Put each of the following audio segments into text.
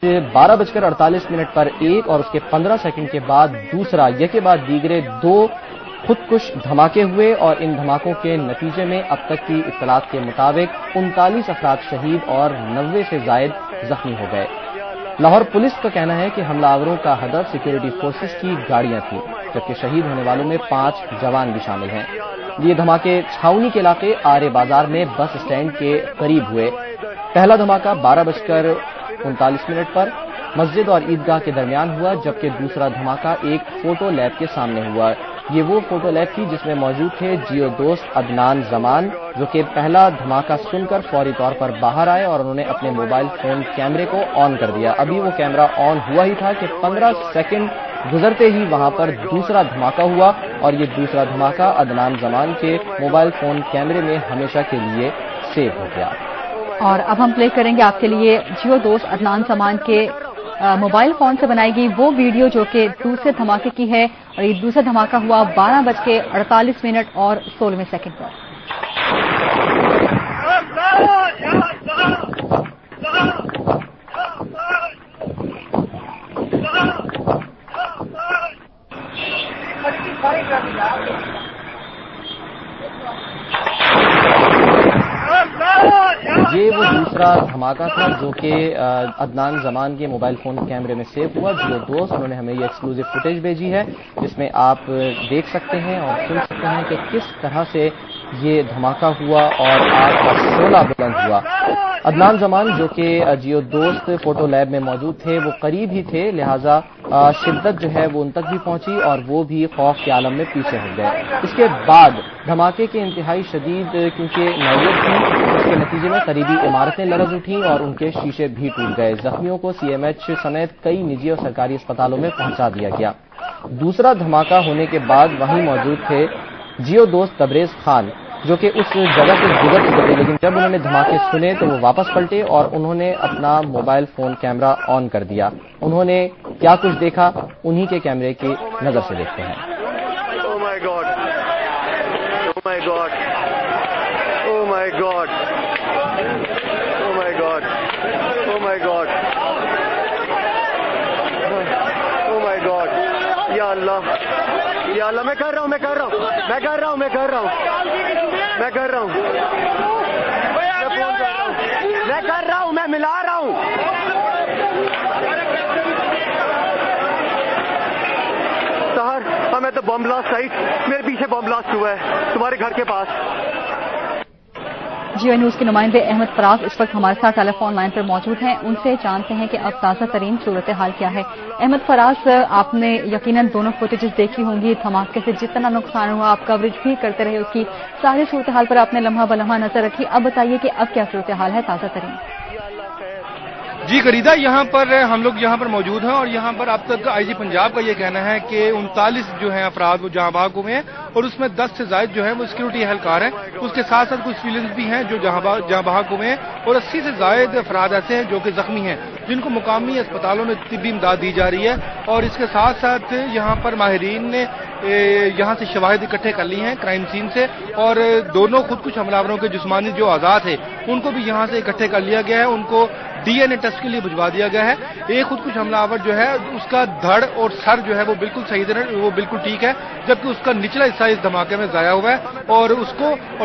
12:48 पर एक और उसके 15 सेकंड के बाद दूसरा यके बाद दीगरे दो खुदकुश धमाके हुए और इन धमाकों के नतीजे में अब तक की इत्तलात के मुताबिक 39 अफराद शहीद और 90 से जायद जख्मी हो गए। लाहौर पुलिस का कहना है कि हमलावरों का हदफ सिक्योरिटी फोर्सेस की गाड़ियां थीं, जबकि शहीद होने वालों में 5 जवान भी शामिल हैं। ये धमाके छावनी के इलाके आर्य बाजार में बस स्टैंड के करीब हुए। पहला धमाका 12:39 पर मस्जिद और ईदगाह के दरमियान हुआ, जबकि दूसरा धमाका एक फोटो लैब के सामने हुआ। ये वो फोटो लैब थी जिसमें मौजूद थे जियो दोस्त अदनान जमान, जो कि पहला धमाका सुनकर फौरी तौर पर बाहर आए और उन्होंने अपने मोबाइल फोन कैमरे को ऑन कर दिया। अभी वो कैमरा ऑन हुआ ही था कि 15 सेकंड गुजरते ही वहां पर दूसरा धमाका हुआ और ये दूसरा धमाका अदनान जमान के मोबाइल फोन कैमरे में हमेशा के लिए सेव हो गया। और अब हम प्ले करेंगे आपके लिए जियो दोस्त अदनान जमान के मोबाइल फोन से बनाई गई वो वीडियो जो कि दूसरे धमाके की है, और ये दूसरा धमाका हुआ 12:48 और 16 सेकंड पर। ये वो दूसरा धमाका था जो कि अदनान जमान के मोबाइल फोन कैमरे में सेव हुआ। जियो दोस्त उन्होंने हमें ये एक्सक्लूसिव फुटेज भेजी है, जिसमें आप देख सकते हैं और सुन सकते हैं कि किस तरह से ये धमाका हुआ और आग का शोला बुलंद हुआ। अदनान जमान जो कि जियो दोस्त फोटो लैब में मौजूद थे, वो करीब ही थे, लिहाजा शिद्दत जो है वो उन तक भी पहुंची और वो भी खौफ के आलम में पीछे हो गए। इसके बाद धमाके के इंतहाई शदीद क्योंकि नौबत थी, उसके नतीजे में करीबी इमारतें लरज उठी और उनके शीशे भी टूट गए। जख्मियों को सीएमएच समेत कई निजी और सरकारी अस्पतालों में पहुंचा दिया गया। दूसरा धमाका होने के बाद वहीं मौजूद थे जियो दोस्त तबरेज खान, जो कि उस जगह से गुजर चुके थे, लेकिन जब उन्होंने धमाके सुने तो वो वापस पलटे और उन्होंने अपना मोबाइल फोन कैमरा ऑन कर दिया। उन्होंने क्या कुछ देखा, उन्हीं के कैमरे की नजर से देखते हैं। Oh my God. Oh my God. Oh my God. Oh my God. Oh my God. Oh my God. या अल्लाह, या अल्लाह, मैं कर रहा हूँ, मैं कर रहा हूँ, मैं कर रहा हूँ, मैं कर रहा हूँ, मैं कर रहा हूँ, मैं फोन कर रहा हूँ, मैं कर रहा हूँ, मैं मिला रहा हूँ। सहर, हमें तो बम ब्लास्ट साइट, मेरे पीछे बम ब्लास्ट हुआ है तुम्हारे घर के पास। जियो न्यूज के नुमाइंदे अहमद फराज इस वक्त हमारे साथ टेलीफोन लाइन पर मौजूद हैं। उनसे जानते हैं कि अब ताज़ा तरीन सूरत हाल क्या है। अहमद फराज, आपने यकीनन दोनों फुटेजेस देखी होंगी। धमाके से जितना नुकसान हुआ आप कवरेज भी करते रहे, उसकी सारी सूरत हाल पर आपने लम्हा बलम्हा नजर रखी। अब बताइए कि अब क्या सूरत हाल है ताज़ा तरीन? जी करीदा, यहाँ पर हम लोग यहाँ पर मौजूद हैं और यहाँ पर अब तक आईजी पंजाब का ये कहना है कि 39 जो हैं अफराद वो जहां बहक हुए हैं और उसमें 10 से ज्यादा जो है वो सिक्योरिटी एहलकार हैं। उसके साथ साथ कुछ सिविलियंस भी हैं जो जहां बहक हुए हैं और 80 से ज्यादा अफराद ऐसे हैं जो कि जख्मी हैं, जिनको मुकामी अस्पतालों में तिब्बी इमदाद दी जा रही है। और इसके साथ साथ यहाँ पर माहिरीन ने यहाँ से शवाहिद इकट्ठे कर ली हैं क्राइम सीन से, और दोनों खुदकुश हमलावरों के जिस्मानी जो आजाद है उनको भी यहाँ से इकट्ठे कर लिया गया है। उनको डीएनए टेस्ट के लिए भिजवा दिया गया है। एक खुदकुश हमलावर जो है उसका धड़ और सर जो है वो बिल्कुल सही है, वो बिल्कुल ठीक है, जबकि उसका निचला हिस्सा इस धमाके में जाया हुआ है। और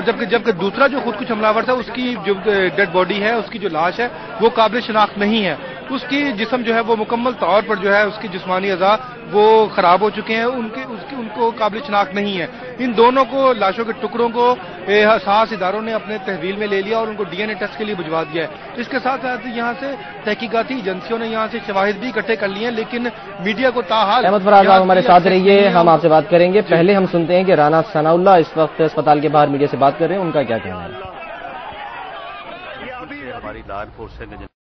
जबकि दूसरा जो खुदकुश हमलावर था उसकी जो डेड बॉडी है, उसकी जो लाश है वो काबिल शनाख्त नहीं है। उसकी जिस्म जो है वो मुकम्मल तौर पर जो है उसकी जिस्मानी अज़ा वो खराब हो चुके हैं, उनको काबिल शनाख्त नहीं है। इन दोनों को लाशों के टुकड़ों को हसास इदारों ने अपने तहवील में ले लिया और उनको डीएनए टेस्ट के लिए भिजवा दिया है। इसके साथ साथ यहाँ से तहकीकाती एजेंसियों ने यहाँ से शवाहिद भी इकट्ठे कर लिए हैं, लेकिन मीडिया को ताहाल। अहमद फराज, आप हमारे साथ रहिए, हम आपसे बात करेंगे। पहले हम सुनते हैं कि राना सनाउल्लाह इस वक्त अस्पताल के बाहर मीडिया से बात कर रहे हैं, उनका क्या कहना है। हमारी लॉ एनफोर्समेंट